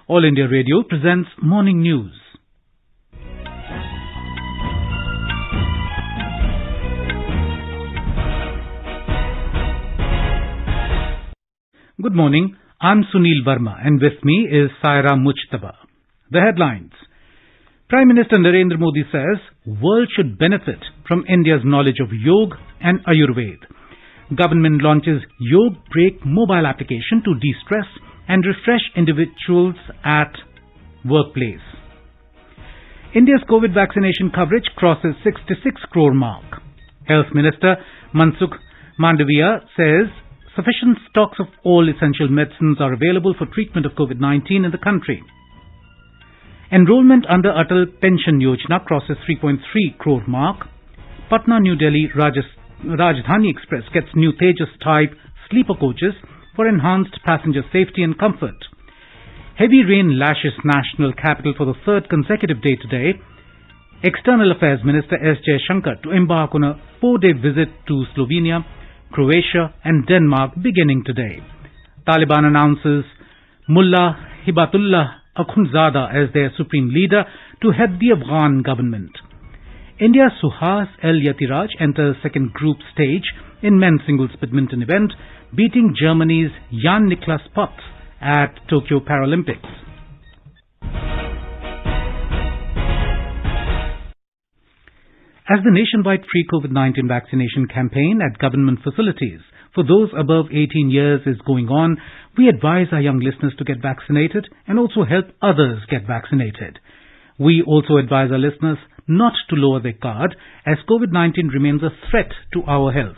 All India Radio presents Morning News. Good morning, I'm Sunil Verma and with me is Saira Mujtaba. The headlines. Prime Minister Narendra Modi says world should benefit from India's knowledge of yoga and Ayurveda. Government launches Yoga Break mobile application to de-stress and refresh individuals at workplace. India's COVID vaccination coverage crosses 66 crore mark. Health Minister Mansukh Mandaviya says sufficient stocks of all essential medicines are available for treatment of COVID-19 in the country. Enrollment under Atal Pension Yojana crosses 3.3 crore mark. Patna New Delhi Rajdhani Express gets new Tejas type sleeper coaches for enhanced passenger safety and comfort. Heavy rain lashes national capital for the third consecutive day today. External Affairs Minister S. Jaishankar to embark on a 4-day visit to Slovenia, Croatia and Denmark beginning today. Taliban announces Mullah Hibatullah Akhundzada as their supreme leader to head the Afghan government. India's Suhas El Yatiraj enters second group stage in men's singles badminton event, beating Germany's Jan-Niklas Potts at Tokyo Paralympics. As the nationwide free COVID-19 vaccination campaign at government facilities for those above 18 years is going on, we advise our young listeners to get vaccinated and also help others get vaccinated. We also advise our listeners not to lower their guard as COVID-19 remains a threat to our health.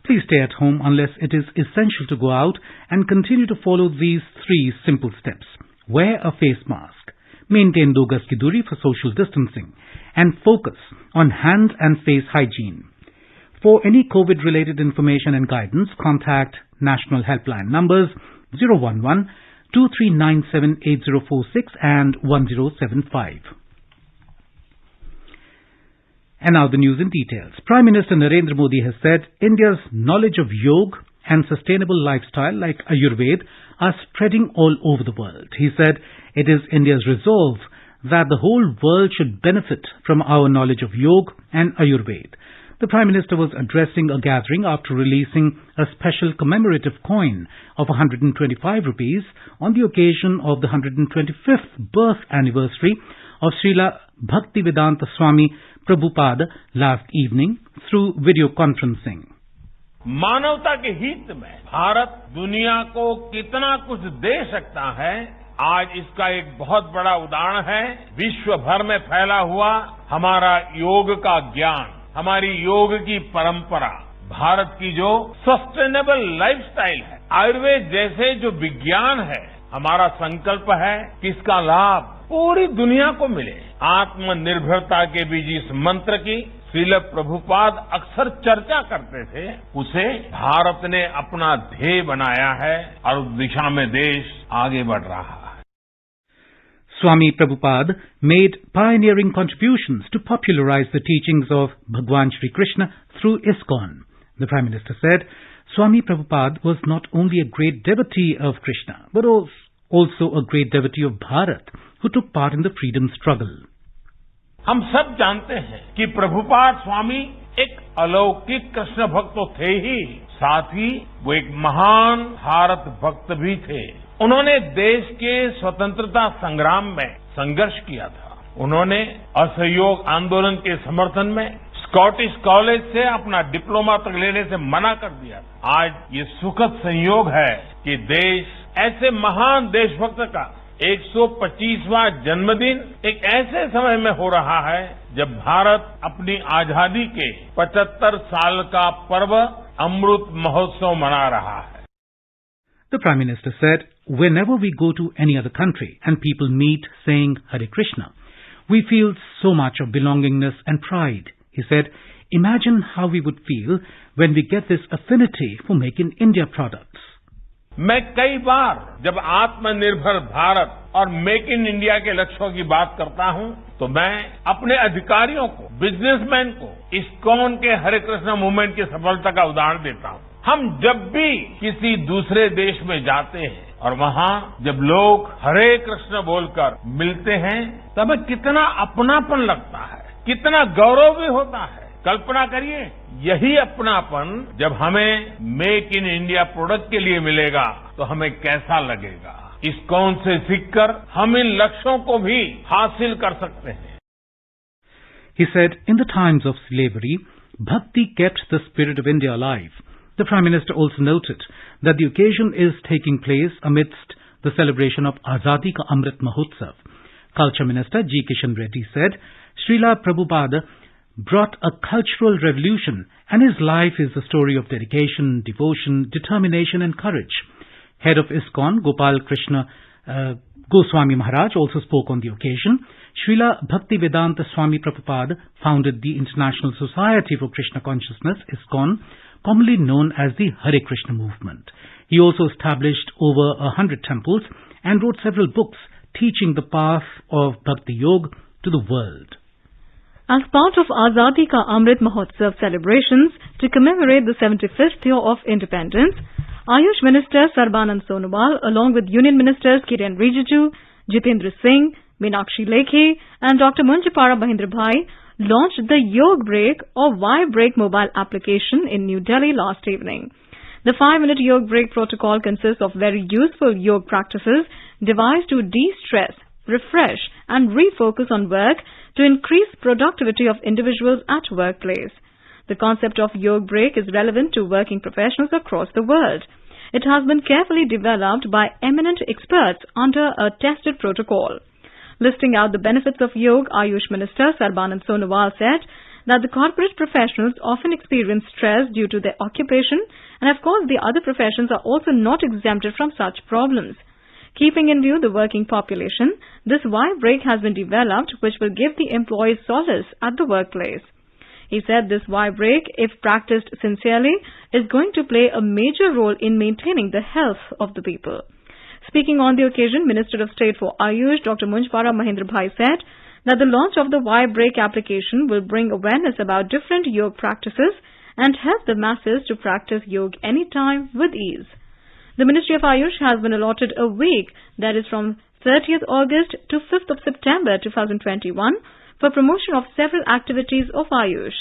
Please stay at home unless it is essential to go out and continue to follow these 3 simple steps. Wear a face mask, maintain 2 gaz ki duri for social distancing, and focus on hand and face hygiene. For any COVID-related information and guidance, contact National Helpline numbers 011-2397-8046 and 1075. And now the news in details. Prime Minister Narendra Modi has said India's knowledge of yoga and sustainable lifestyle like Ayurveda are spreading all over the world. He said it is India's resolve that the whole world should benefit from our knowledge of yoga and Ayurveda. The Prime Minister was addressing a gathering after releasing a special commemorative coin of 125 rupees on the occasion of the 125th birth anniversary of Srila Bhaktivedanta Swami Prabhupada last evening through video conferencing. मानवता के हित में भारत दुनिया को कितना कुछ दे सकता है, आज इसका एक बहुत बड़ा उदाहरण है। विश्व भर में फैला हुआ हमारा योग का ज्ञान, हमारी योग की परंपरा, भारत की जो सस्टेनेबल लाइफस्टाइल है, आयुर्वेद जैसे जो विज्ञान है, हमारा संकल्प है कि इसका लाभ पूरी दुनिया को मिले। आत्मनिर्भरता के बीच इस मंत्र की श्रील प्रभुपाद अक्सर चर्चा करते थे, उसे भारत ने अपना ध्येय बनाया है और उस दिशा में देश आगे बढ़ रहा है. Swami Prabhupada made pioneering contributions to popularize the teachings of Bhagwan Shri Krishna through ISKCON. The Prime Minister said Swami Prabhupada was not only a great devotee of Krishna, but also a great devotee of Bharat, who took part in the freedom struggle. हम सब जानते हैं कि प्रभुपाद स्वामी एक अलौकिक कृष्ण भक्त तो थे ही, साथ ही वो एक महान भारत भक्त भी थे. उन्होंने देश के स्वतंत्रता संग्राम में संघर्ष किया था. उन्होंने असहयोग आंदोलन के समर्थन में स्कॉटिश कॉलेज से अपना डिप्लोमा तक लेने से मना कर दिया. आज ये सुखद संयोग है कि देश ऐसे महान देशभक्त का 125वां जन्मदिन एक ऐसे समय में हो रहा है जब भारत अपनी आजादी के 75 साल का पर्व अमृत महोत्सव मना रहा है. The Prime Minister said, whenever we go to any other country and people meet saying Hare Krishna, we feel so much of belongingness and pride. He said, imagine how we would feel when we get this affinity for making India products. मैं कई बार जब आत्मनिर्भर भारत और make in India के लक्ष्यों की बात करता हूं तो मैं अपने अधिकारियों को, बिजनेसमैन को इस्कॉन के हरे कृष्ण मूवमेंट की सफलता का उदाहरण देता हूं. हम जब भी किसी दूसरे देश में जाते हैं और वहाँ जब लोग हरे कृष्ण बोलकर मिलते हैं तब कितना अपनापन लगता है, कितना गौरव भी होता है। कल्पना करिए, यही अपनापन जब हमें मेक इन इंडिया प्रोडक्ट के लिए मिलेगा तो हमें कैसा लगेगा। इस्कॉन से सीखकर हम इन लक्ष्यों को भी हासिल कर सकते हैं। He said, in the times of slavery, Bhakti kept the spirit of India alive. The Prime Minister also noted that the occasion is taking place amidst the celebration of Azadi Ka Amrit Mahotsav. Culture Minister G. Kishan Reddy said, Srila Prabhupada brought a cultural revolution and his life is a story of dedication, devotion, determination and courage. Head of ISKCON, Gopal Krishna Goswami Maharaj also spoke on the occasion. Srila Bhaktivedanta Swami Prabhupada founded the International Society for Krishna Consciousness, ISKCON, commonly known as the Hare Krishna movement. He also established over 100 temples and wrote several books teaching the path of Bhakti Yoga to the world. As part of Azadi Ka Amrit Mahotsav celebrations to commemorate the 75th year of independence, Ayush Minister Sarbanand Sonowal, along with Union Ministers Kiren Rijiju, Jitendra Singh, Meenakshi Lekhe and Dr. Munjapara Mahendrabhai, launched the Yog Break or Y Break mobile application in New Delhi last evening. The 5-minute Yog Break protocol consists of very useful yoga practices devised to de-stress, refresh and refocus on work to increase productivity of individuals at workplace. The concept of Yog Break is relevant to working professionals across the world. It has been carefully developed by eminent experts under a tested protocol. Listing out the benefits of yoga, Ayush Minister Sarbanand Sonowal said that the corporate professionals often experience stress due to their occupation, and of course the other professions are also not exempted from such problems. Keeping in view the working population, this Y Break has been developed which will give the employees solace at the workplace. He said this Y Break, if practiced sincerely, is going to play a major role in maintaining the health of the people. Speaking on the occasion, Minister of State for Ayush, Dr. Munjapara Mahendrabhai said that the launch of the Y Break application will bring awareness about different yoga practices and help the masses to practice yoga anytime with ease. The Ministry of Ayush has been allotted a week, that is from 30th August to 5th of September 2021, for promotion of several activities of Ayush.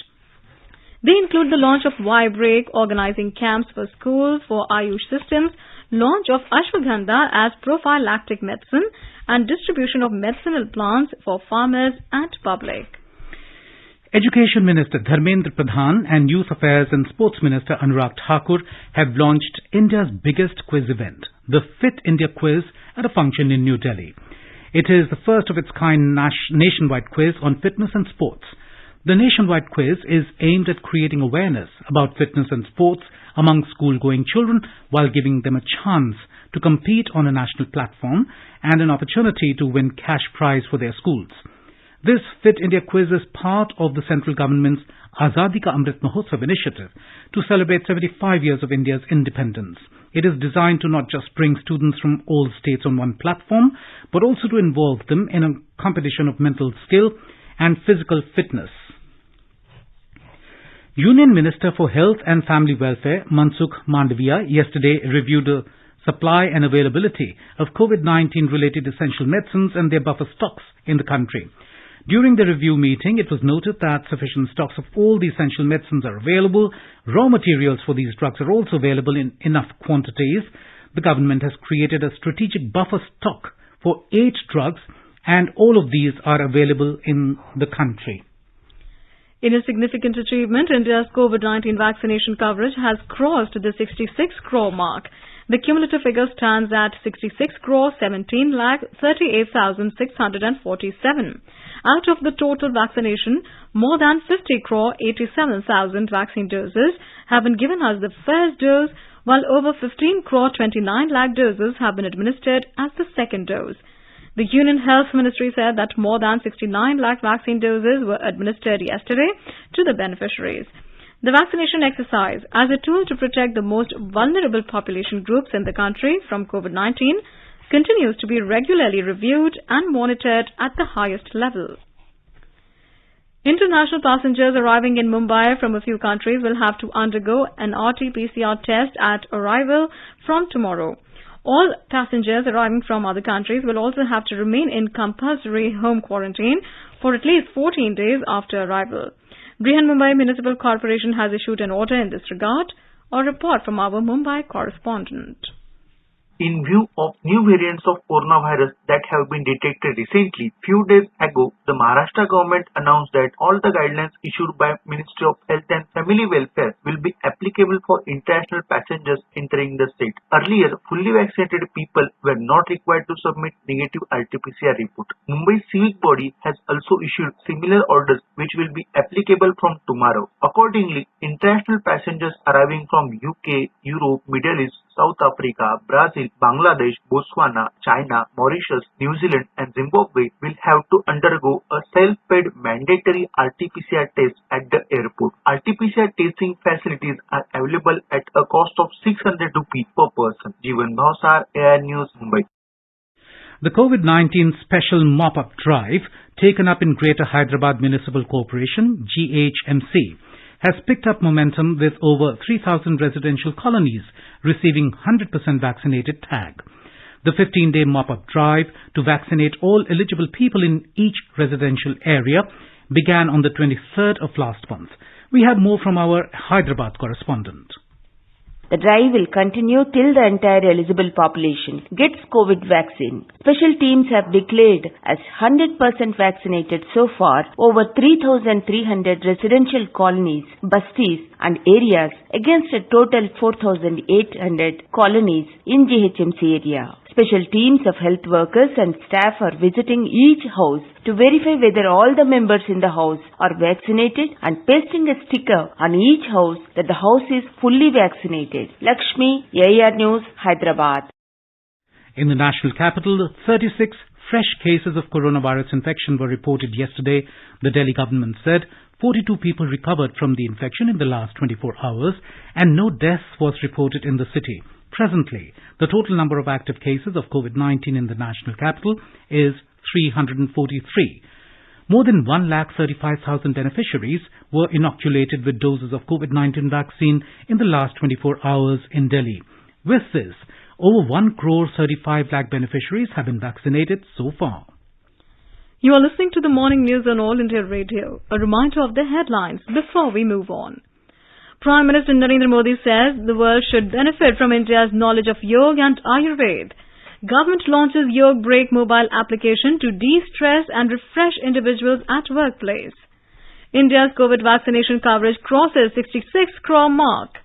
They include the launch of Y Break, organizing camps for schools for Ayush systems, launch of Ashwagandha as prophylactic medicine, and distribution of medicinal plants for farmers and public. Education Minister Dharmendra Pradhan and Youth Affairs and Sports Minister Anurag Thakur have launched India's biggest quiz event, the Fit India Quiz, at a function in New Delhi. It is the first of its kind nationwide quiz on fitness and sports. The nationwide quiz is aimed at creating awareness about fitness and sports among school-going children while giving them a chance to compete on a national platform and an opportunity to win cash prize for their schools. This Fit India Quiz is part of the central government's Azadi Ka Amrit Mahotsav initiative to celebrate 75 years of India's independence. It is designed to not just bring students from all states on one platform, but also to involve them in a competition of mental skill and physical fitness. Union Minister for Health and Family Welfare, Mansukh Mandaviya, yesterday reviewed the supply and availability of COVID-19 related essential medicines and their buffer stocks in the country. During the review meeting, it was noted that sufficient stocks of all the essential medicines are available. Raw materials for these drugs are also available in enough quantities. The government has created a strategic buffer stock for 8 drugs, and all of these are available in the country. In a significant achievement, India's COVID-19 vaccination coverage has crossed the 66 crore mark. The cumulative figure stands at 66 crore 17 lakh 38,647. Out of the total vaccination, more than 50 crore 87,000 vaccine doses have been given as the first dose, while over 15 crore 29 lakh doses have been administered as the second dose. The Union Health Ministry said that more than 69 lakh vaccine doses were administered yesterday to the beneficiaries. The vaccination exercise, as a tool to protect the most vulnerable population groups in the country from COVID-19, continues to be regularly reviewed and monitored at the highest level. International passengers arriving in Mumbai from a few countries will have to undergo an RT-PCR test at arrival from tomorrow. All passengers arriving from other countries will also have to remain in compulsory home quarantine for at least 14 days after arrival. Brihan-Mumbai Municipal Corporation has issued an order in this regard. A report from our Mumbai correspondent. In view of new variants of coronavirus that have been detected recently, few days ago, the Maharashtra government announced that all the guidelines issued by Ministry of Health and Family Welfare will be applicable for international passengers entering the state. Earlier, fully vaccinated people were not required to submit negative RT-PCR report. Mumbai civic body has also issued similar orders which will be applicable from tomorrow. Accordingly, international passengers arriving from UK, Europe, Middle East, South Africa, Brazil, Bangladesh, Botswana, China, Mauritius, New Zealand and Zimbabwe will have to undergo a self-paid mandatory RT-PCR test at the airport. RT-PCR testing facilities are available at a cost of 600 rupees per person. Jeevan Bhavsar, Air News, Mumbai. The COVID-19 special mop-up drive taken up in Greater Hyderabad Municipal Corporation, GHMC, has picked up momentum with over 3,000 residential colonies receiving 100% vaccinated tag. The 15-day mop-up drive to vaccinate all eligible people in each residential area began on the 23rd of last month. We have more from our Hyderabad correspondent. The drive will continue till the entire eligible population gets COVID vaccine. Special teams have declared as 100% vaccinated so far over 3,300 residential colonies, bastis and areas against a total 4,800 colonies in GHMC area. Special teams of health workers and staff are visiting each house to verify whether all the members in the house are vaccinated and pasting a sticker on each house that the house is fully vaccinated. Lakshmi, AR News, Hyderabad. In the national capital, 36 fresh cases of coronavirus infection were reported yesterday. The Delhi government said 42 people recovered from the infection in the last 24 hours and no deaths was reported in the city. Presently, the total number of active cases of COVID-19 in the national capital is 343. More than 135,000 beneficiaries were inoculated with doses of COVID-19 vaccine in the last 24 hours in Delhi. With this, over 1 crore 35 lakh beneficiaries have been vaccinated so far. You are listening to the morning news on All India Radio. A reminder of the headlines before we move on. Prime Minister Narendra Modi says the world should benefit from India's knowledge of Yoga and Ayurveda. Government launches Yoga Break mobile application to de-stress and refresh individuals at workplace. India's COVID vaccination coverage crosses 66 crore mark.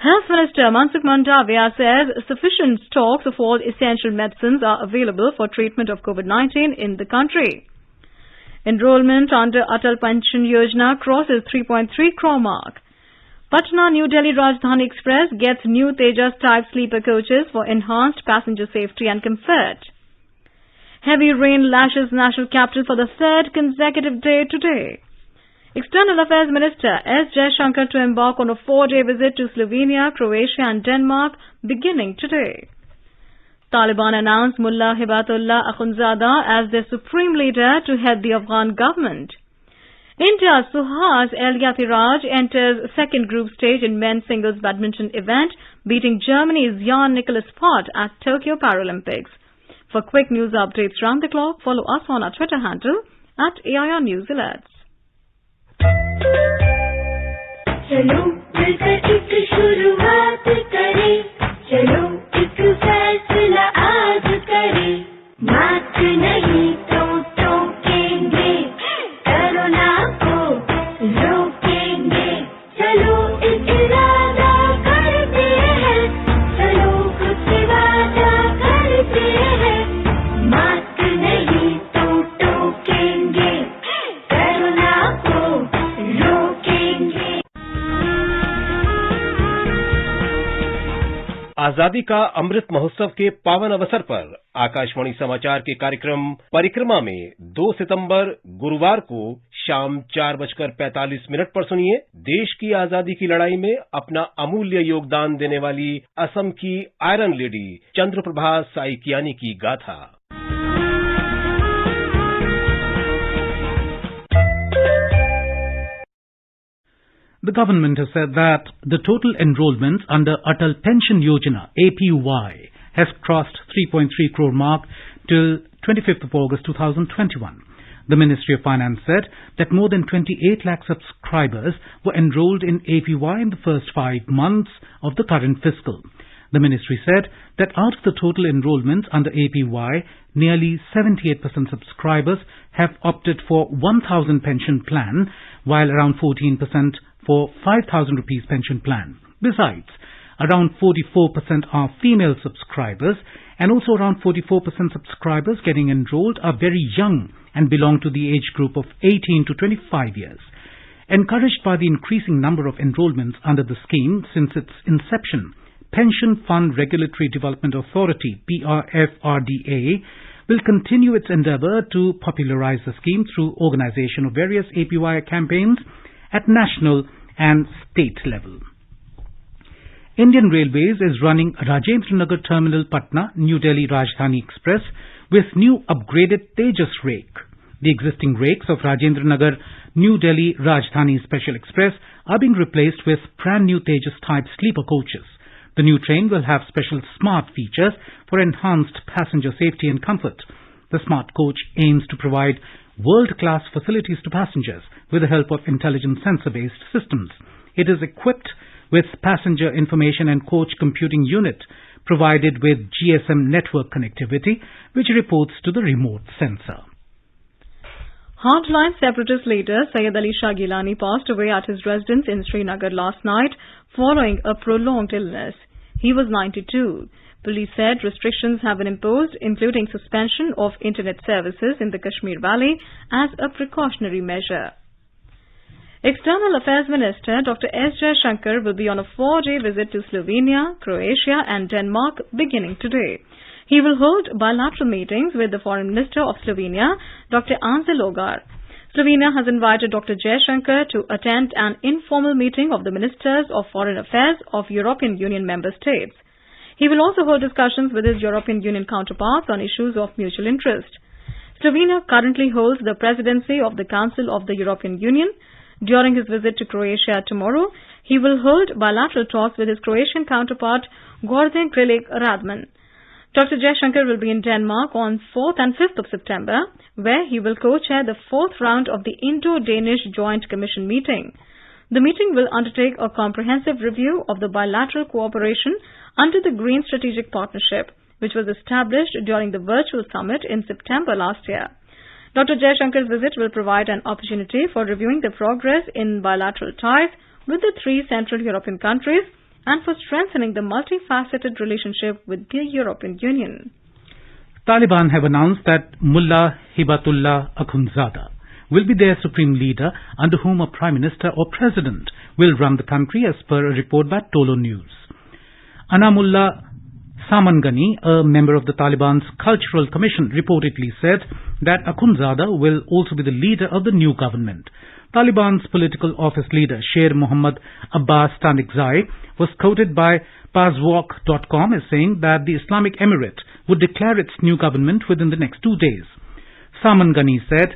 Health Minister Mansukh Mandavia says sufficient stocks of all essential medicines are available for treatment of COVID-19 in the country. Enrollment under Atal Pension Yojana crosses 3.3 crore mark. Patna New Delhi Rajdhani Express gets new Tejas type sleeper coaches for enhanced passenger safety and comfort. Heavy rain lashes national capital for the third consecutive day today. External Affairs Minister S. Jaishankar to embark on a 4-day visit to Slovenia, Croatia and Denmark beginning today. Taliban announced Mullah Hibatullah Akhundzada as their supreme leader to head the Afghan government. India's Suhas El-Yatiraj enters second group stage in men's singles badminton event, beating Germany's Jan Nicholas Pott at Tokyo Paralympics. For quick news updates round the clock, follow us on our Twitter handle at AIR News Alerts. चलो मिलकर एक शुरुआत करें, चलो एक फैसला आज करें, मास्क नहीं तो टोकेंगे, कोरोना को रोकेंगे, चलो एक इरादा करते हैं, चलो कुछ वादा करते हैं, मास्क नहीं तो टोकेंगे, कोरोना को रोकेंगे। आजादी का अमृत महोत्सव के पावन अवसर पर आकाशवाणी समाचार के कार्यक्रम परिक्रमा में 2 सितंबर गुरुवार को शाम 4:45 पर सुनिए देश की आजादी की लड़ाई में अपना अमूल्य योगदान देने वाली असम की आयरन लेडी चंद्रप्रभा साइकियानी की गाथा। The government has said that the total enrollments under Atal Pension Yojana, APY, has crossed 3.3 crore mark till 25th of August 2021. The Ministry of Finance said that more than 28 lakh subscribers were enrolled in APY in the first 5 months of the current fiscal. The ministry said that out of the total enrollments under APY, nearly 78% subscribers have opted for 1,000 pension plan, while around 14% for 5,000 rupees pension plan. Besides, around 44% are female subscribers, and also around 44% subscribers getting enrolled are very young and belong to the age group of 18 to 25 years. Encouraged by the increasing number of enrollments under the scheme since its inception, Pension Fund Regulatory Development Authority (PRFRDA) will continue its endeavour to popularize the scheme through organization of various APY campaigns at national and state level. Indian Railways is running Rajendranagar Terminal Patna New Delhi Rajdhani Express with new upgraded Tejas rake. The existing rakes of Rajendranagar New Delhi Rajdhani Special Express are being replaced with brand new Tejas type sleeper coaches. The new train will have special smart features for enhanced passenger safety and comfort. The smart coach aims to provide world-class facilities to passengers with the help of intelligent sensor-based systems. It is equipped with passenger information and coach computing unit provided with GSM network connectivity, which reports to the remote sensor. Hardline separatist leader Sayyid Ali Shah Gilani passed away at his residence in Srinagar last night following a prolonged illness. He was 92. Police said restrictions have been imposed, including suspension of internet services in the Kashmir Valley as a precautionary measure. External Affairs Minister Dr. S. Jaishankar will be on a 4-day visit to Slovenia, Croatia and Denmark beginning today. He will hold bilateral meetings with the Foreign Minister of Slovenia, Dr. Ante Logar. Slovenia has invited Dr. Jaishankar to attend an informal meeting of the Ministers of Foreign Affairs of European Union member states. He will also hold discussions with his European Union counterparts on issues of mutual interest. Slovenia currently holds the presidency of the Council of the European Union. During his visit to Croatia tomorrow, he will hold bilateral talks with his Croatian counterpart, Gordon Grilic Radman. Dr. Jaishankar will be in Denmark on 4th and 5th of September, where he will co-chair the 4th round of the Indo-Danish Joint Commission meeting. The meeting will undertake a comprehensive review of the bilateral cooperation under the Green Strategic Partnership, which was established during the virtual summit in September last year. Dr. Jaishankar's visit will provide an opportunity for reviewing the progress in bilateral ties with the 3 Central European countries and for strengthening the multifaceted relationship with the European Union. Taliban have announced that Mullah Hibatullah Akhundzada will be their supreme leader, under whom a prime minister or president will run the country, as per a report by Tolo News. Anamullah Samangani, a member of the Taliban's Cultural Commission, reportedly said that Akhundzada will also be the leader of the new government. Taliban's political office leader, Sher Mohammad Abbas Tanikzai, was quoted by Pazwalk.com as saying that the Islamic Emirate would declare its new government within the next 2 days. Samangani said,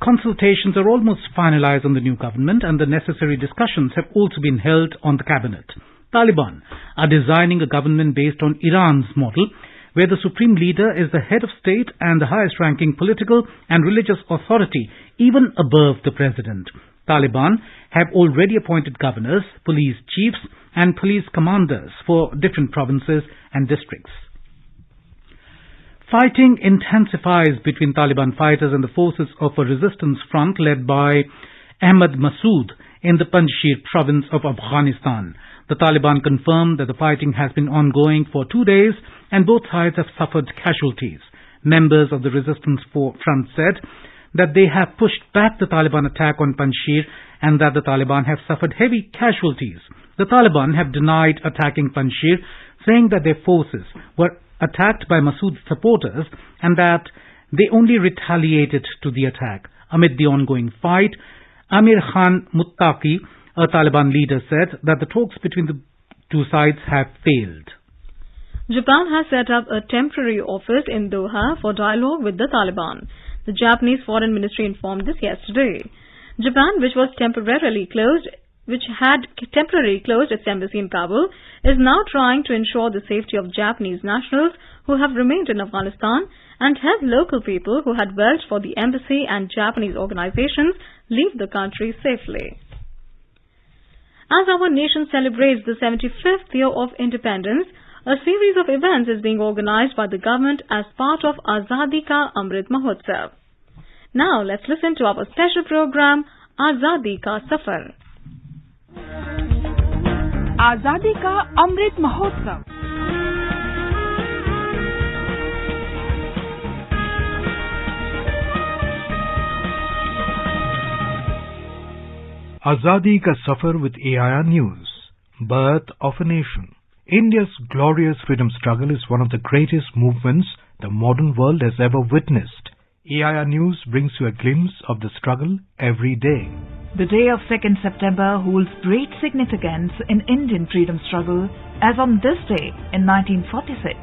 consultations are almost finalized on the new government and the necessary discussions have also been held on the cabinet. Taliban are designing a government based on Iran's model, where the supreme leader is the head of state and the highest ranking political and religious authority, even above the president. Taliban have already appointed governors, police chiefs and police commanders for different provinces and districts. Fighting intensifies between Taliban fighters and the forces of a resistance front led by Ahmad Masood in the Panchi province of Afghanistan. The Taliban confirmed that the fighting has been ongoing for 2 days and both sides have suffered casualties. Members of the resistance front said that they have pushed back the Taliban attack on Panjshir and that the Taliban have suffered heavy casualties. The Taliban have denied attacking Panjshir, saying that their forces were attacked by Masood's supporters and that they only retaliated to the attack. Amid the ongoing fight, Amir Khan Muttaqi, a Taliban leader, said that the talks between the two sides have failed. Japan has set up a temporary office in Doha for dialogue with the Taliban. The Japanese Foreign Ministry informed this yesterday. Japan, which was temporarily closed which had temporarily closed its embassy in Kabul, is now trying to ensure the safety of Japanese nationals who have remained in Afghanistan and help local people who had vouched for the embassy and Japanese organizations leave the country safely. As our nation celebrates the 75th year of independence, a series of events is being organized by the government as part of Azadi Ka Amrit Mahotsav. Now let's listen to our special program, Azadi Ka Safar. आजादी का Amrit Mahotsav. Azadi Ka Safar with AIR News. Birth of a Nation. India's glorious freedom struggle is one of the greatest movements the modern world has ever witnessed. AIR News brings you a glimpse of the struggle every day. The day of 2nd September holds great significance in Indian freedom struggle, as on this day in 1946,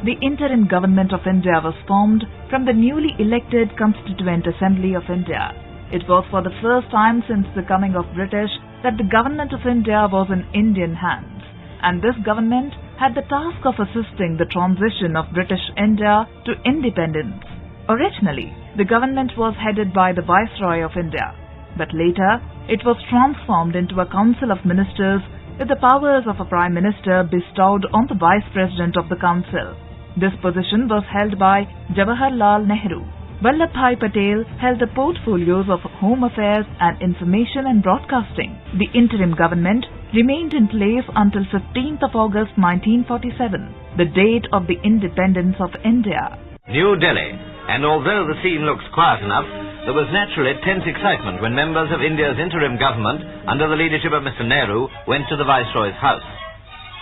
the interim government of India was formed from the newly elected Constituent Assembly of India. It was for the first time since the coming of British that the government of India was in Indian hands, and this government had the task of assisting the transition of British India to independence. Originally, the government was headed by the Viceroy of India, but later it was transformed into a council of ministers with the powers of a Prime Minister bestowed on the Vice President of the Council. This position was held by Jawaharlal Nehru. Vallabhbhai Patel held the portfolios of Home Affairs and Information and Broadcasting. The interim government remained in place until 15th of August 1947, the date of the independence of India. New Delhi. And although the scene looks quiet enough, there was naturally tense excitement when members of India's interim government, under the leadership of Mr. Nehru, went to the Viceroy's house.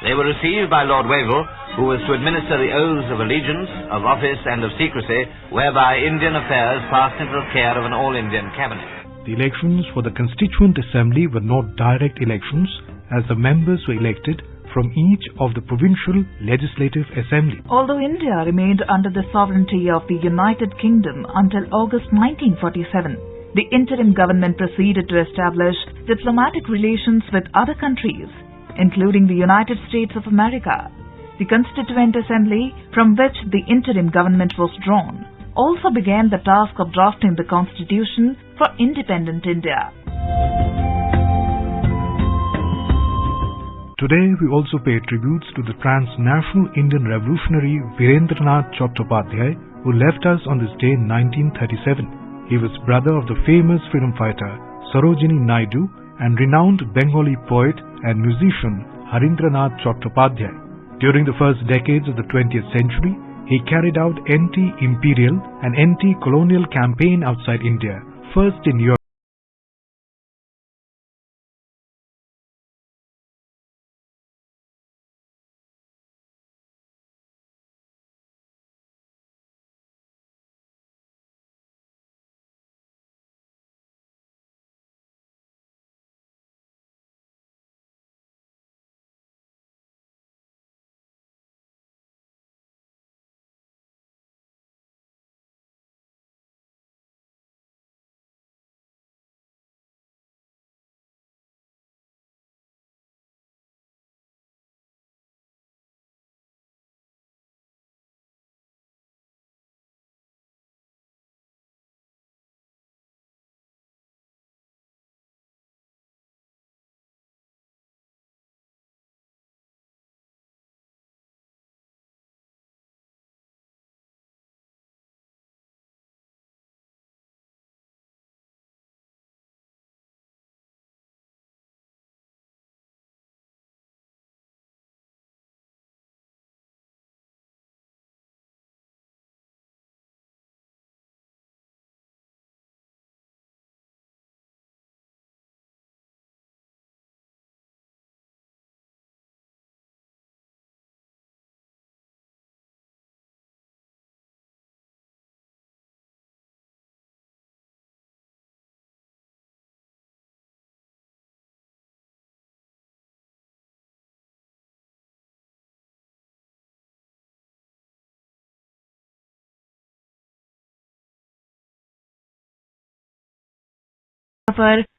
They were received by Lord Wavell, who was to administer the oaths of allegiance, of office and of secrecy, whereby Indian affairs passed into the care of an all-Indian cabinet. The elections for the Constituent Assembly were not direct elections, as the members were elected from each of the provincial legislative assemblies. Although India remained under the sovereignty of the United Kingdom until August 1947, the interim government proceeded to establish diplomatic relations with other countries, including the United States of America. The Constituent Assembly, from which the interim government was drawn, also began the task of drafting the constitution for independent India. Today we also pay tributes to the transnational Indian revolutionary Virendranath Chattopadhyay, who left us on this day in 1937. He was brother of the famous freedom fighter Sarojini Naidu and renowned Bengali poet and musician Harindranath Chattopadhyay. During the first decades of the 20th century, he carried out anti-imperial and anti-colonial campaign outside India, first in Europe.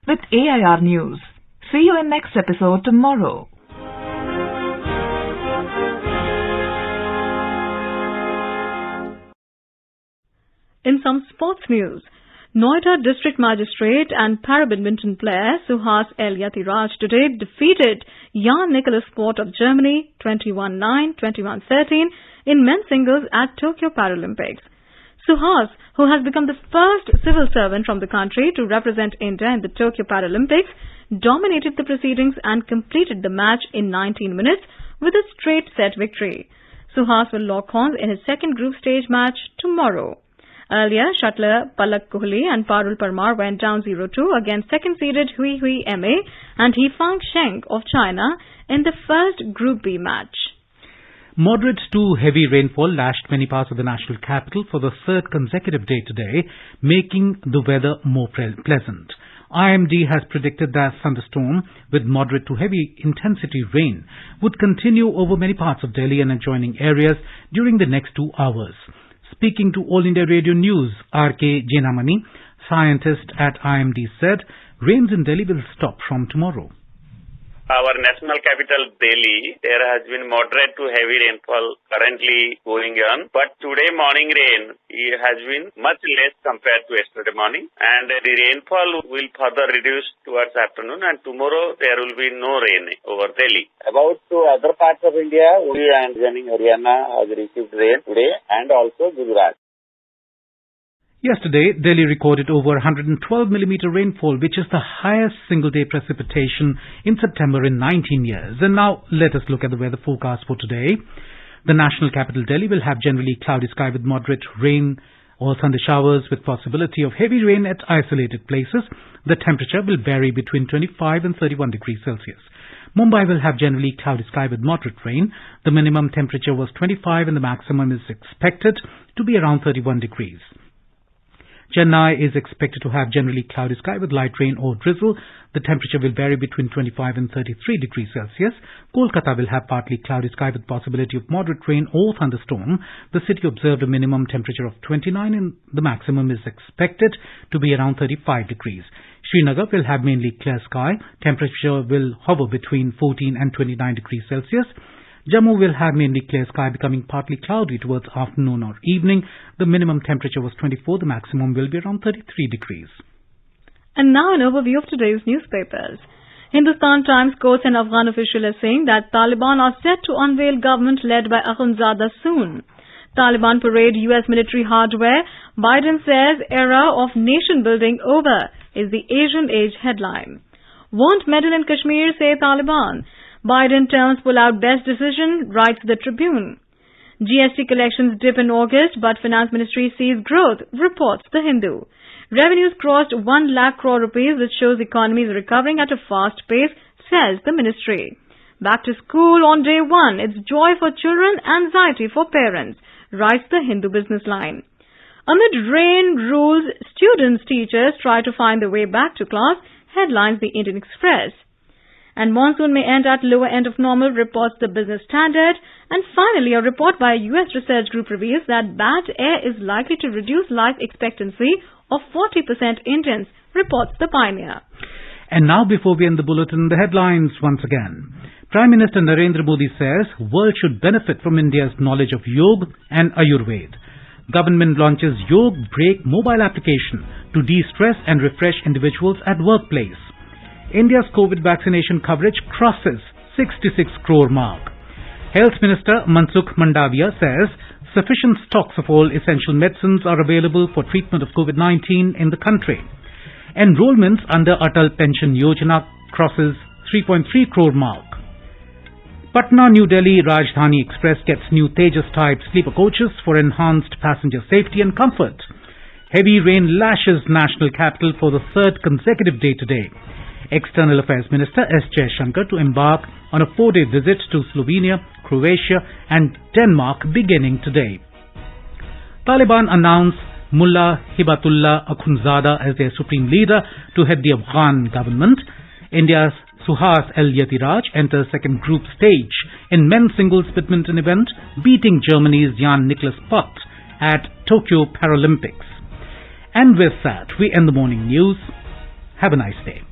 With AIR News. See you in next episode tomorrow. In some sports news, Noida District Magistrate and para-badminton player Suhas El-Yatiraj today defeated Jan Nicholas Port of Germany 21-9, 21-13 in men's singles at Tokyo Paralympics. Suhas, who has become the first civil servant from the country to represent India in the Tokyo Paralympics, dominated the proceedings and completed the match in 19 minutes with a straight set victory. Suhas will lock horns in his second group stage match tomorrow. Earlier, shuttler Palak Kohli and Parul Parmar went down 0-2 against second-seeded Hui Ma and Hifang Sheng of China in the first Group B match. Moderate to heavy rainfall lashed many parts of the national capital for the third consecutive day today, making the weather more pleasant. IMD has predicted that thunderstorm with moderate to heavy intensity rain would continue over many parts of Delhi and adjoining areas during the next 2 hours. Speaking to All India Radio News, R.K. Jenamani, scientist at IMD, said rains in Delhi will stop from tomorrow. Our national capital, Delhi, there has been moderate to heavy rainfall currently going on. But today morning rain has been much less compared to yesterday morning. And the rainfall will further reduce towards afternoon. And tomorrow there will be no rain over Delhi. About to other parts of India, UP and Haryana has received rain today and also Gujarat. Yesterday, Delhi recorded over 112 millimeter rainfall, which is the highest single-day precipitation in September in 19 years. And now, let us look at the weather forecast for today. The national capital, Delhi, will have generally cloudy sky with moderate rain or thunder showers with possibility of heavy rain at isolated places. The temperature will vary between 25 and 31 degrees Celsius. Mumbai will have generally cloudy sky with moderate rain. The minimum temperature was 25 and the maximum is expected to be around 31 degrees. Chennai is expected to have generally cloudy sky with light rain or drizzle. The temperature will vary between 25 and 33 degrees Celsius. Kolkata will have partly cloudy sky with possibility of moderate rain or thunderstorm. The city observed a minimum temperature of 29 and the maximum is expected to be around 35 degrees. Srinagar will have mainly clear sky. Temperature will hover between 14 and 29 degrees Celsius. Jammu will have mainly clear sky becoming partly cloudy towards afternoon or evening. The minimum temperature was 24. The maximum will be around 33 degrees. And now an overview of today's newspapers. Hindustan Times quotes an Afghan official as saying that Taliban are set to unveil government led by Akhundzada soon. Taliban parade US military hardware. Biden says era of nation building over is the Asian Age headline. Won't meddle in Kashmir, say Taliban. Biden terms pull out best decision, writes the Tribune. GST collections dip in August, but Finance Ministry sees growth, reports the Hindu. Revenues crossed 1 lakh crore rupees, which shows economy is recovering at a fast pace, says the ministry. Back to school on day one, it's joy for children, anxiety for parents, writes the Hindu business line. Amid rain rules, students, teachers try to find their way back to class, headlines the Indian Express. And monsoon may end at lower end of normal, reports the Business Standard. And finally, a report by a US research group reveals that bad air is likely to reduce life expectancy of 40% Indians, reports the Pioneer. And now, before we end the bulletin, the headlines once again. Prime Minister Narendra Modi says world should benefit from India's knowledge of Yoga and Ayurveda. Government launches Yoga Break mobile application to de-stress and refresh individuals at workplace. India's COVID vaccination coverage crosses 66 crore mark. Health Minister Mansukh Mandavia says sufficient stocks of all essential medicines are available for treatment of COVID-19 in the country. Enrollments under Atal Pension Yojana crosses 3.3 crore mark. Patna New Delhi Rajdhani Express gets new Tejas type sleeper coaches for enhanced passenger safety and comfort. Heavy rain lashes national capital for the third consecutive day today. External Affairs Minister S. Jaishankar to embark on a 4-day visit to Slovenia, Croatia and Denmark beginning today. Taliban announced Mullah Hibatullah Akhundzada as their supreme leader to head the Afghan government. India's Suhas El-Yatiraj enters second group stage in men's singles badminton event, beating Germany's Jan Nicholas Port at Tokyo Paralympics. And with that, we end the morning news. Have a nice day.